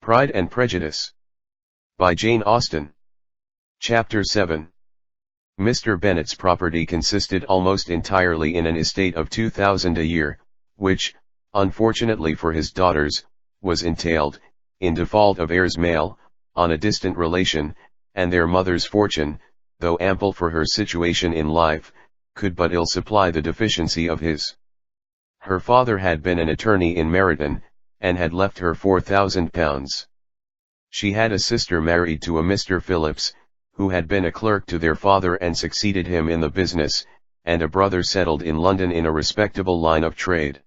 Pride and Prejudice. By Jane Austen. Chapter 7. Mr. Bennet's property consisted almost entirely in an estate of 2,000 a year, which, unfortunately for his daughters, was entailed, in default of heirs male, on a distant relation, and their mother's fortune, though ample for her situation in life, could but ill supply the deficiency of his. Her father had been an attorney in Meryton, and had left her £4,000. She had a sister married to a Mr. Phillips, who had been a clerk to their father and succeeded him in the business, and a brother settled in London in a respectable line of trade.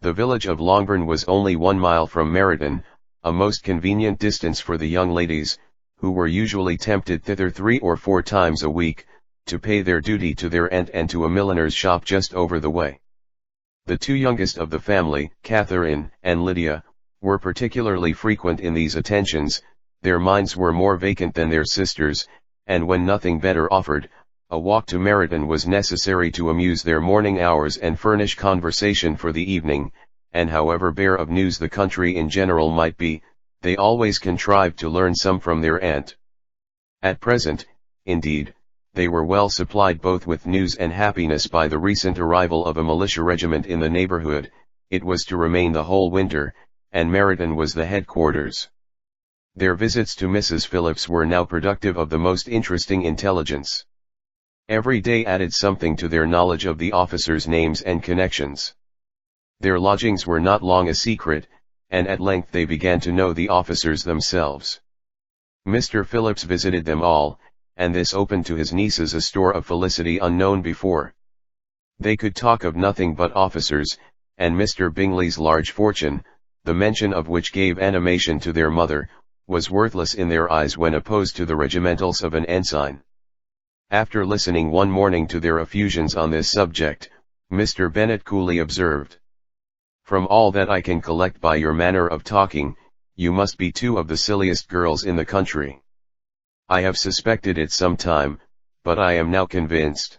The village of Longbourn was only 1 mile from Meryton, a most convenient distance for the young ladies, who were usually tempted thither 3 or 4 times a week, to pay their duty to their aunt and to a milliner's shop just over the way. The 2 youngest of the family, Catherine and Lydia, were particularly frequent in these attentions. Their minds were more vacant than their sisters', and when nothing better offered, a walk to Meryton was necessary to amuse their morning hours and furnish conversation for the evening, and however bare of news the country in general might be, they always contrived to learn some from their aunt. At present, indeed, they were well supplied both with news and happiness by the recent arrival of a militia regiment in the neighborhood. It was to remain the whole winter, and Meryton was the headquarters. Their visits to Mrs. Phillips were now productive of the most interesting intelligence. Every day added something to their knowledge of the officers' names and connections. Their lodgings were not long a secret, and at length they began to know the officers themselves. Mr. Phillips visited them all, and this opened to his nieces a store of felicity unknown before. They could talk of nothing but officers, and Mr. Bingley's large fortune, the mention of which gave animation to their mother, was worthless in their eyes when opposed to the regimentals of an ensign. After listening one morning to their effusions on this subject, Mr. Bennet coolly observed: "From all that I can collect by your manner of talking, you must be 2 of the silliest girls in the country. I have suspected it some time, but I am now convinced."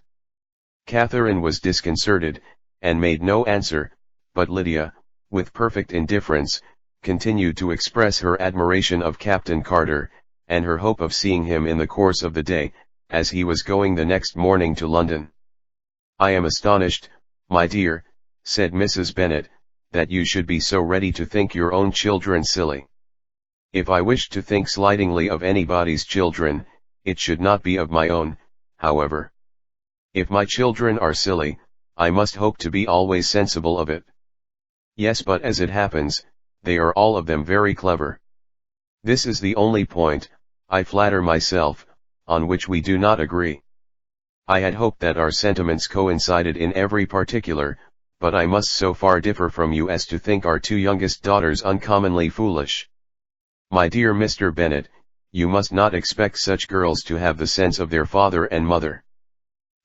Catherine was disconcerted, and made no answer, but Lydia, with perfect indifference, continued to express her admiration of Captain Carter, and her hope of seeing him in the course of the day, as he was going the next morning to London. "I am astonished, my dear," said Mrs. Bennet, "that you should be so ready to think your own children silly. If I wished to think slightingly of anybody's children, it should not be of my own, however. If my children are silly, I must hope to be always sensible of it. Yes, but as it happens, they are all of them very clever. This is the only point, I flatter myself, on which we do not agree. I had hoped that our sentiments coincided in every particular, but I must so far differ from you as to think our 2 youngest daughters uncommonly foolish. My dear Mr. Bennet, you must not expect such girls to have the sense of their father and mother.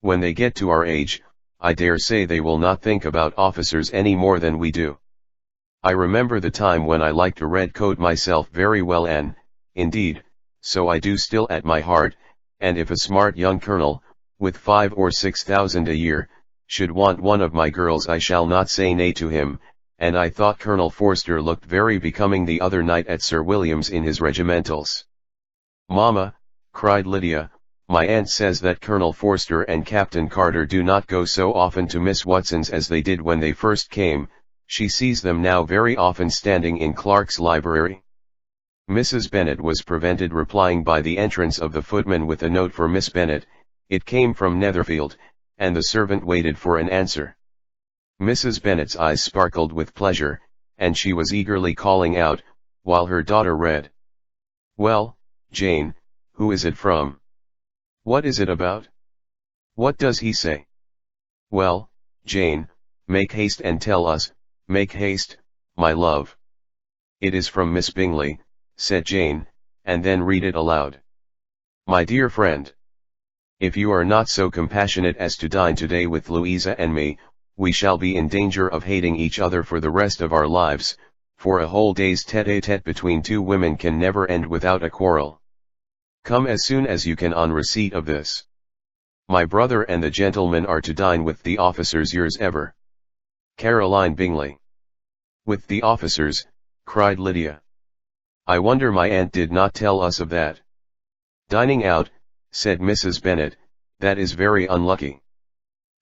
When they get to our age, I dare say they will not think about officers any more than we do. I remember the time when I liked a red coat myself very well, and, indeed, so I do still at my heart, and if a smart young colonel, with 5 or 6,000 a year, should want one of my girls, I shall not say nay to him, and I thought Colonel Forster looked very becoming the other night at Sir William's in his regimentals." "Mamma," cried Lydia, "my aunt says that Colonel Forster and Captain Carter do not go so often to Miss Watson's as they did when they first came. She sees them now very often standing in Clark's library." Mrs. Bennet was prevented replying by the entrance of the footman with a note for Miss Bennet. It came from Netherfield, and the servant waited for an answer. Mrs. Bennet's eyes sparkled with pleasure, and she was eagerly calling out, while her daughter read: "Well, Jane, who is it from? What is it about? What does he say? Well, Jane, make haste and tell us, make haste, my love." "It is from Miss Bingley," said Jane, and then read it aloud. "My dear friend, if you are not so compassionate as to dine today with Louisa and me, we shall be in danger of hating each other for the rest of our lives, for a whole day's tete-a-tete between 2 women can never end without a quarrel. Come as soon as you can on receipt of this. My brother and the gentlemen are to dine with the officers. Yours ever, Caroline Bingley." "With the officers?" cried Lydia. I wonder my aunt did not tell us of that. Dining out, said Mrs. Bennet, that is very unlucky.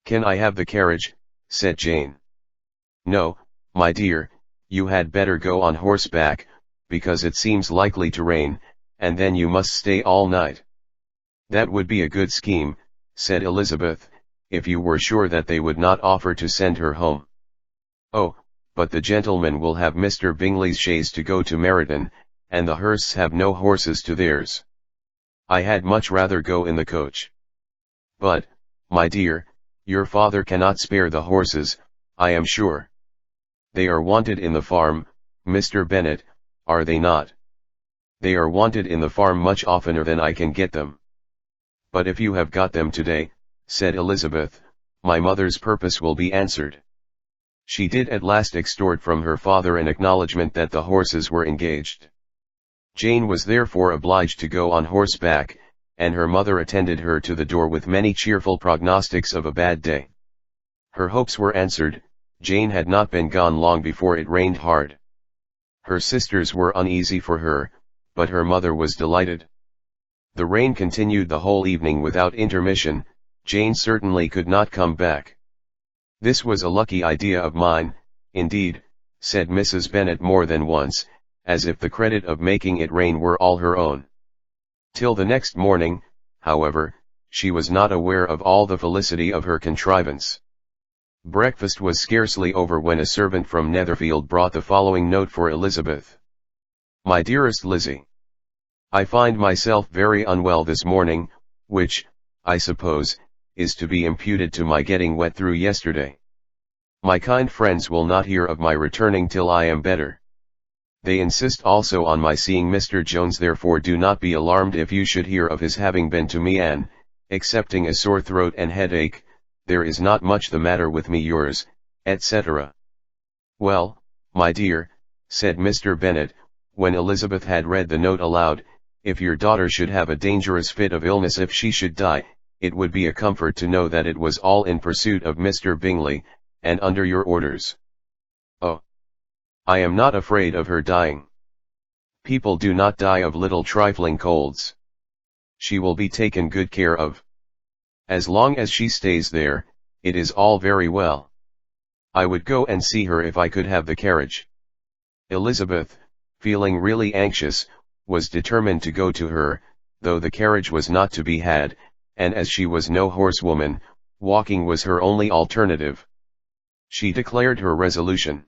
Can I have the carriage, said Jane. No, my dear, you had better go on horseback, because it seems likely to rain, and then you must stay all night. That would be a good scheme, said Elizabeth, if you were sure that they would not offer to send her home. Oh, but the gentlemen will have Mr. Bingley's chaise to go to Meryton, and the Hursts have no horses to theirs. I had much rather go in the coach. But, my dear, your father cannot spare the horses, I am sure. They are wanted in the farm, Mr. Bennet, are they not? They are wanted in the farm much oftener than I can get them. But if you have got them today, said Elizabeth, my mother's purpose will be answered. She did at last extort from her father an acknowledgment that the horses were engaged. Jane was therefore obliged to go on horseback, and her mother attended her to the door with many cheerful prognostics of a bad day. Her hopes were answered. Jane had not been gone long before it rained hard. Her sisters were uneasy for her, but her mother was delighted. The rain continued the whole evening without intermission. Jane certainly could not come back. This was a lucky idea of mine, indeed, said Mrs. Bennet more than once, as if the credit of making it rain were all her own. Till the next morning, however, she was not aware of all the felicity of her contrivance. Breakfast was scarcely over when a servant from Netherfield brought the following note for Elizabeth. My dearest Lizzie, I find myself very unwell this morning, which, I suppose, is to be imputed to my getting wet through yesterday. My kind friends will not hear of my returning till I am better. They insist also on my seeing Mr. Jones, therefore do not be alarmed if you should hear of his having been to me, and, excepting a sore throat and headache, there is not much the matter with me. Yours, etc. Well, my dear, said Mr. Bennet, when Elizabeth had read the note aloud, if your daughter should have a dangerous fit of illness, if she should die, it would be a comfort to know that it was all in pursuit of Mr. Bingley, and under your orders. Oh! I am not afraid of her dying. People do not die of little trifling colds. She will be taken good care of. As long as she stays there, it is all very well. I would go and see her if I could have the carriage. Elizabeth, feeling really anxious, was determined to go to her, though the carriage was not to be had, and as she was no horsewoman, walking was her only alternative. She declared her resolution.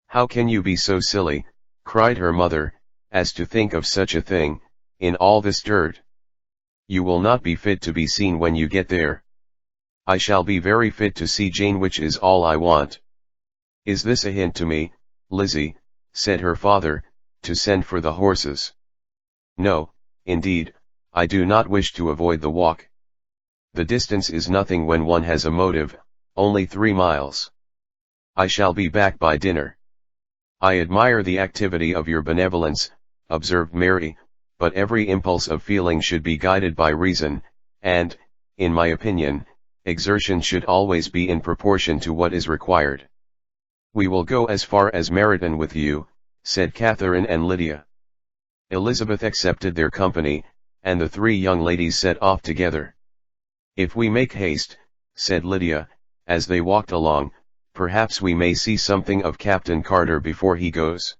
How can you be so silly, cried her mother, as to think of such a thing, in all this dirt? You will not be fit to be seen when you get there. I shall be very fit to see Jane, which is all I want. Is this a hint to me, Lizzie, said her father, to send for the horses? No, indeed, I do not wish to avoid the walk. The distance is nothing when one has a motive, only 3 miles. I shall be back by dinner. I admire the activity of your benevolence, observed Mary, but every impulse of feeling should be guided by reason, and, in my opinion, exertion should always be in proportion to what is required. We will go as far as Meryton with you, said Catherine and Lydia. Elizabeth accepted their company, and the 3 young ladies set off together. If we make haste, said Lydia, as they walked along, perhaps we may see something of Captain Carter before he goes.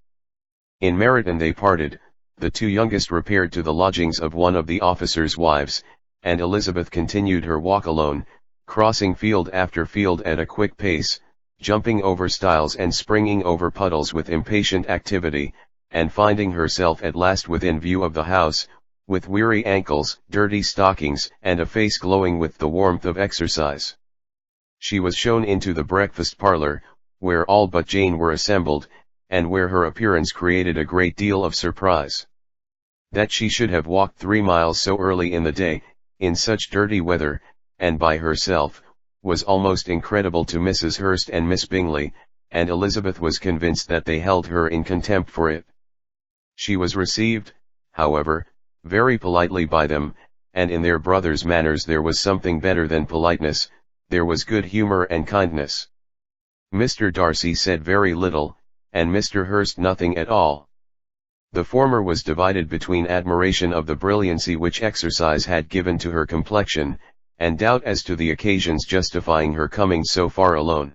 In Meryton they parted. The 2 youngest repaired to the lodgings of one of the officers' wives, and Elizabeth continued her walk alone, crossing field after field at a quick pace, jumping over stiles and springing over puddles with impatient activity, and finding herself at last within view of the house, with weary ankles, dirty stockings, and a face glowing with the warmth of exercise. She was shown into the breakfast parlour, where all but Jane were assembled, and where her appearance created a great deal of surprise. That she should have walked 3 miles so early in the day, in such dirty weather, and by herself, was almost incredible to Mrs. Hurst and Miss Bingley, and Elizabeth was convinced that they held her in contempt for it. She was received, however, very politely by them, and in their brother's manners there was something better than politeness, there was good humour and kindness. Mr. Darcy said very little, and Mr. Hurst nothing at all. The former was divided between admiration of the brilliancy which exercise had given to her complexion, and doubt as to the occasions justifying her coming so far alone.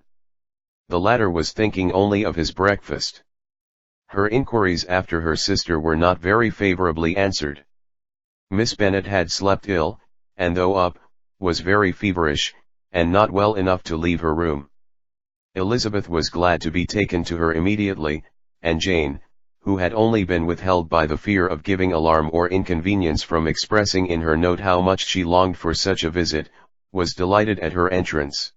The latter was thinking only of his breakfast. Her inquiries after her sister were not very favorably answered. Miss Bennet had slept ill, and though up, was very feverish, and not well enough to leave her room. Elizabeth was glad to be taken to her immediately, and Jane, who had only been withheld by the fear of giving alarm or inconvenience from expressing in her note how much she longed for such a visit, was delighted at her entrance.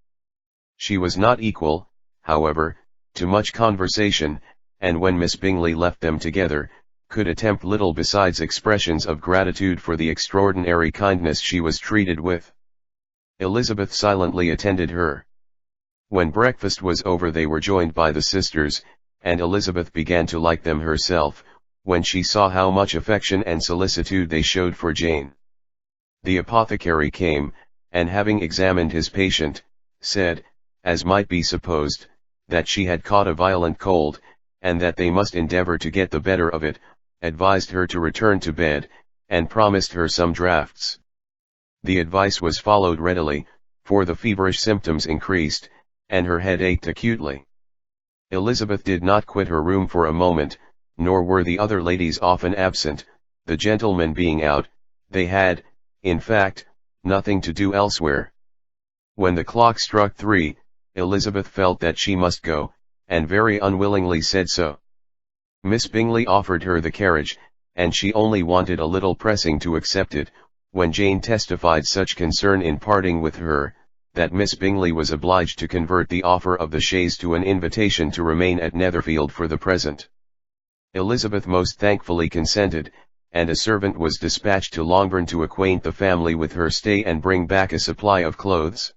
She was not equal, however, to much conversation, and when Miss Bingley left them together, could attempt little besides expressions of gratitude for the extraordinary kindness she was treated with. Elizabeth silently attended her. When breakfast was over they were joined by the sisters, and Elizabeth began to like them herself, when she saw how much affection and solicitude they showed for Jane. The apothecary came, and having examined his patient, said, as might be supposed, that she had caught a violent cold, and that they must endeavour to get the better of it, advised her to return to bed, and promised her some draughts. The advice was followed readily, for the feverish symptoms increased, and her head ached acutely. Elizabeth did not quit her room for a moment, nor were the other ladies often absent, the gentlemen being out. They had, in fact, nothing to do elsewhere. When the clock struck 3, Elizabeth felt that she must go, and very unwillingly said so. Miss Bingley offered her the carriage, and she only wanted a little pressing to accept it, when Jane testified such concern in parting with her, that Miss Bingley was obliged to convert the offer of the chaise to an invitation to remain at Netherfield for the present. Elizabeth most thankfully consented, and a servant was dispatched to Longbourn to acquaint the family with her stay and bring back a supply of clothes.